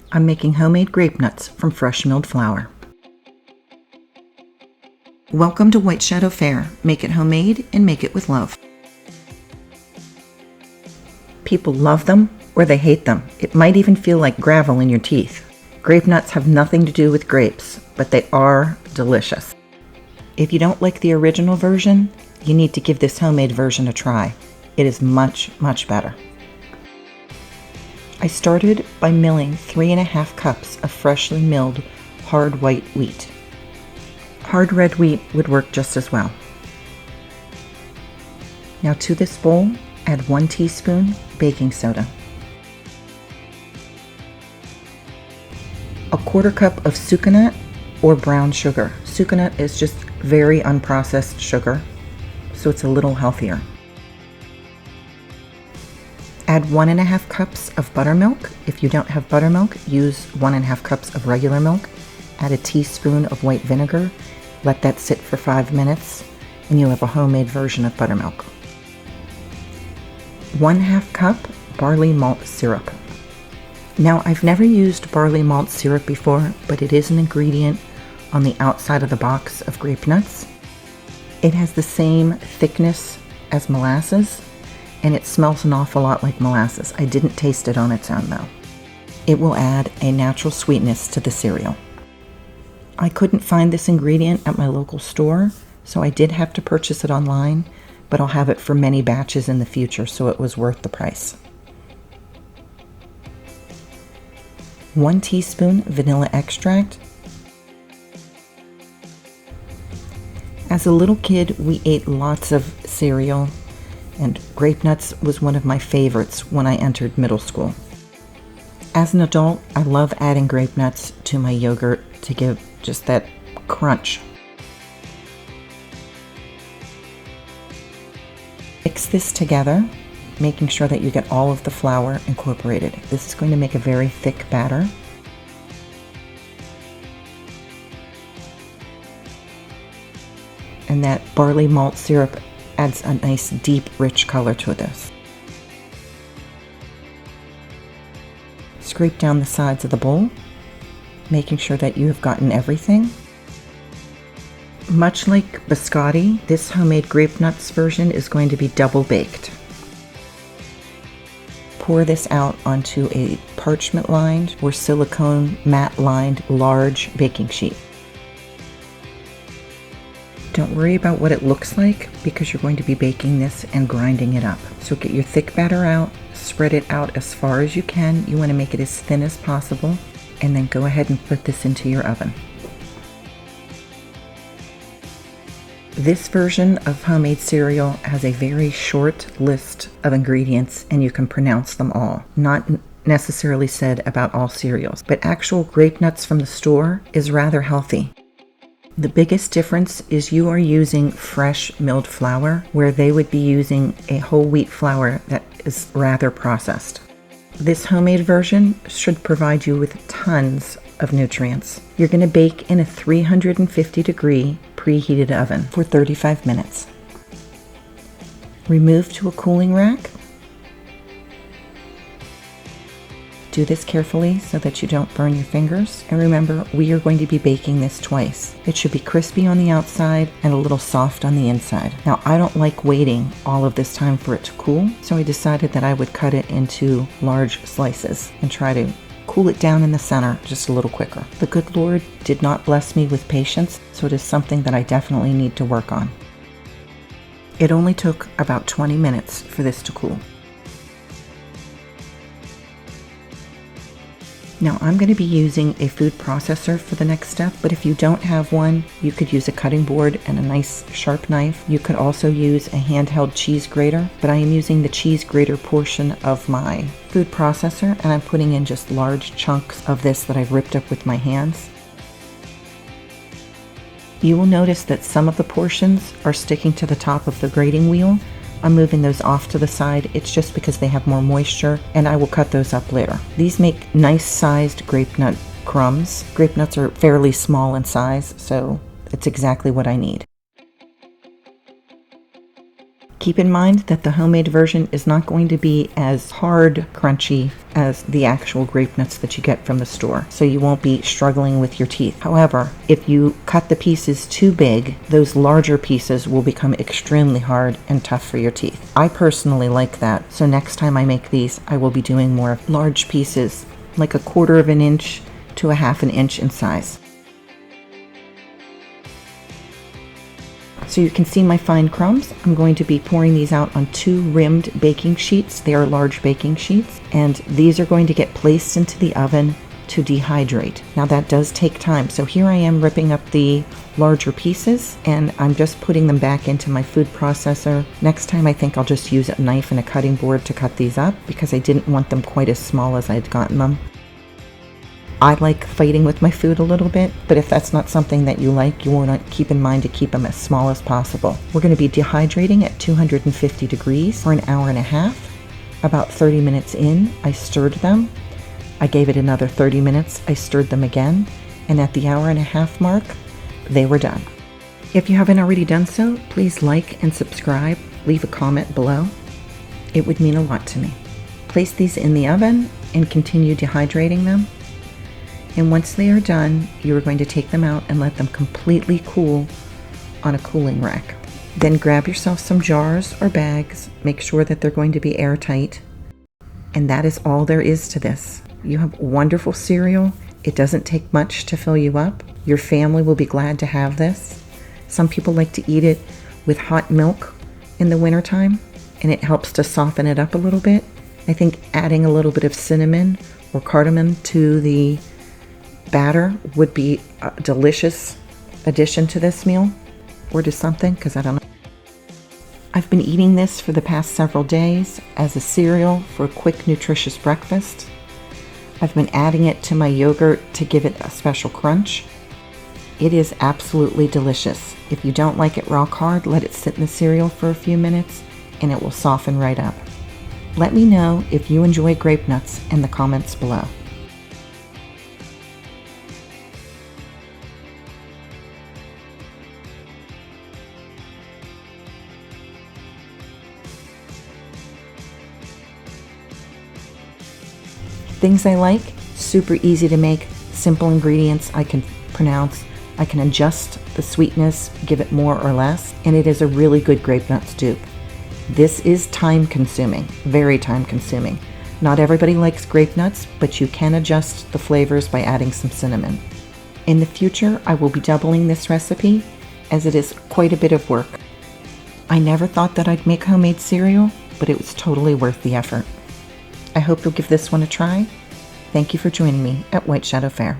I'm making homemade grape nuts from fresh milled flour. Welcome to White Shadow Fare. Make it homemade and make it with love. People love them or they hate them. It might even feel like gravel in your teeth. Grape nuts have nothing to do with grapes, but they are delicious. If you don't like the original version, you need to give this homemade version a try. It is much, much better. I started by milling 3½ cups of freshly milled hard white wheat. Hard red wheat would work just as well. Now to this bowl, add 1 teaspoon baking soda, a 1/4 cup of Sucanat or brown sugar. Sucanat is just very unprocessed sugar, so it's a little healthier. Add 1½ cups of buttermilk. If you don't have buttermilk, use 1½ cups of regular milk. Add a teaspoon of white vinegar. Let that sit for 5 minutes, and you'll have a homemade version of buttermilk. 1/2 cup barley malt syrup. Now, I've never used barley malt syrup before, but it is an ingredient on the outside of the box of grape nuts. It has the same thickness as molasses, and it smells an awful lot like molasses. I didn't taste it on its own though. It will add a natural sweetness to the cereal. I couldn't find this ingredient at my local store, so I did have to purchase it online, but I'll have it for many batches in the future, so it was worth the price. 1 teaspoon vanilla extract. As a little kid, we ate lots of cereal, and grape nuts was one of my favorites when I entered middle school. As an adult, I love adding grape nuts to my yogurt to give just that crunch. Mix this together, making sure that you get all of the flour incorporated. This is going to make a very thick batter. And that barley malt syrup adds a nice deep, rich color to this. Scrape down the sides of the bowl, making sure that you have gotten everything. Much like biscotti, this homemade grape nuts version is going to be double baked. Pour this out onto a parchment lined or silicone matte lined large baking sheet. Don't worry about what it looks like because you're going to be baking this and grinding it up. So get your thick batter out, spread it out as far as you can. You want to make it as thin as possible, and then go ahead and put this into your oven. This version of homemade cereal has a very short list of ingredients and you can pronounce them all. Not necessarily said about all cereals, but actual grape nuts from the store is rather healthy. The biggest difference is you are using fresh milled flour, where they would be using a whole wheat flour that is rather processed. This homemade version should provide you with tons of nutrients. You're going to bake in a 350-degree preheated oven for 35 minutes. Remove to a cooling rack. Do this carefully so that you don't burn your fingers. And remember, we are going to be baking this twice. It should be crispy on the outside and a little soft on the inside. Now, I don't like waiting all of this time for it to cool, so I decided that I would cut it into large slices and try to cool it down in the center just a little quicker. The good Lord did not bless me with patience, so it is something that I definitely need to work on. It only took about 20 minutes for this to cool. Now I'm going to be using a food processor for the next step, but if you don't have one, you could use a cutting board and a nice sharp knife. You could also use a handheld cheese grater, but I am using the cheese grater portion of my food processor, and I'm putting in just large chunks of this that I've ripped up with my hands. You will notice that some of the portions are sticking to the top of the grating wheel. I'm moving those off to the side. It's just because they have more moisture, and I will cut those up later. These make nice sized grape nut crumbs. Grape nuts are fairly small in size, so it's exactly what I need. Keep in mind that the homemade version is not going to be as hard crunchy as the actual grape nuts that you get from the store, so you won't be struggling with your teeth. However, if you cut the pieces too big, those larger pieces will become extremely hard and tough for your teeth. I personally like that, so next time I make these, I will be doing more large pieces, like 1/4 of an inch to 1/2 an inch in size. So you can see my fine crumbs. I'm going to be pouring these out on 2 rimmed baking sheets. They are large baking sheets, and these are going to get placed into the oven to dehydrate. Now that does take time. So here I am ripping up the larger pieces, and I'm just putting them back into my food processor. Next time I think I'll just use a knife and a cutting board to cut these up because I didn't want them quite as small as I'd gotten them. I like fighting with my food a little bit, but if that's not something that you like, you want to keep in mind to keep them as small as possible. We're going to be dehydrating at 250 degrees for 1.5 hours. About 30 minutes in, I stirred them. I gave it another 30 minutes, I stirred them again, and at the 1.5 hour mark, they were done. If you haven't already done so, please like and subscribe, leave a comment below. It would mean a lot to me. Place these in the oven and continue dehydrating them. And once they are done, you are going to take them out and let them completely cool on a cooling rack. Then grab yourself some jars or bags, make sure that they're going to be airtight. And that is all there is to this. You have wonderful cereal. It doesn't take much to fill you up. Your family will be glad to have this. Some people like to eat it with hot milk in the wintertime, and it helps to soften it up a little bit. I think adding a little bit of cinnamon or cardamom to the batter would be a delicious addition to this meal, or to something, because I don't know. I've been eating this for the past several days as a cereal for a quick, nutritious breakfast. I've been adding it to my yogurt to give it a special crunch. It is absolutely delicious. If you don't like it rock hard, let it sit in the cereal for a few minutes and it will soften right up. Let me know if you enjoy grape nuts in the comments below. Things I like, super easy to make, simple ingredients I can pronounce. I can adjust the sweetness, give it more or less, and it is a really good grape nuts dupe. This is time consuming, very time consuming. Not everybody likes grape nuts, but you can adjust the flavors by adding some cinnamon. In the future, I will be doubling this recipe as it is quite a bit of work. I never thought that I'd make homemade cereal, but it was totally worth the effort. I hope you'll give this one a try. Thank you for joining me at White Shadow Fare.